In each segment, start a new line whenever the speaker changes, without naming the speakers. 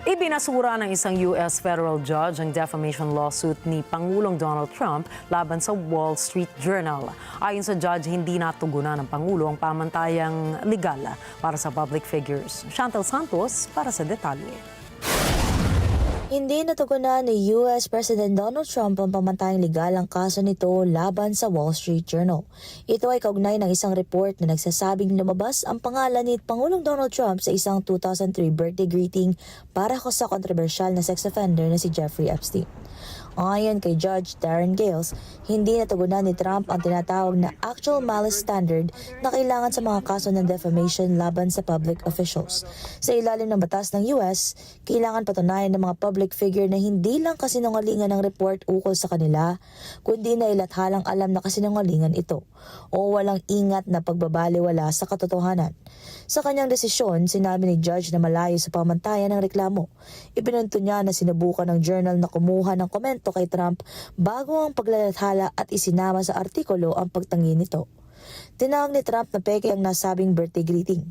Ibinasura ng isang U.S. federal judge ang defamation lawsuit ni Pangulong Donald Trump laban sa Wall Street Journal. Ayon sa judge, hindi natugunan ng Pangulo ang pamantayang legal para sa public figures. Chantel Santos para sa detalye.
Hindi natugunan ni U.S. President Donald Trump ang pamantayang legal ang kaso nito laban sa Wall Street Journal. Ito ay kaugnay ng isang report na nagsasabing lumabas ang pangalan ni Pangulong Donald Trump sa isang 2003 birthday greeting para sa kontrobersyal na sex offender na si Jeffrey Epstein. Ayon kay Judge Darren Gales, hindi natugunan ni Trump ang tinatawag na actual malice standard na kailangan sa mga kaso ng defamation laban sa public officials. Sa ilalim ng batas ng US, kailangan patunayan ng mga public figure na hindi lang kasinungalingan ng report ukol sa kanila, kundi na ilathalang alam na kasinungalingan ito o walang ingat na pagbabaliwala sa katotohanan. Sa kanyang desisyon, sinabi ni Judge na malayo sa pamantayan ng reklamo. Ipinunto niya na sinubukan ng journal na kumuha ng komento kay Trump bago ang paglalathala at isinama sa artikulo ang pagtangi nito. Tinawag ni Trump na peke ang nasabing birthday greeting.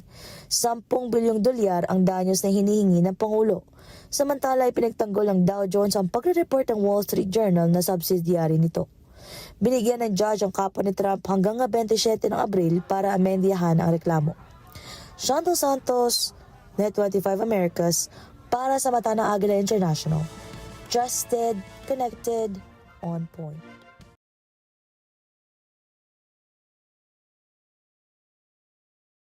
10 bilyong dolyar ang danyos na hinihingi ng Pangulo. Samantala ay pinagtanggol ng Dow Jones ang pagre-report ng Wall Street Journal na subsidiary nito. Binigyan ng judge ang kapwa ni Trump hanggang 27 ng Abril para amendyahan ang reklamo. Chantel Santos, Net25 Americas, para sa Mata ng Agila International. Trusted, connected, on point.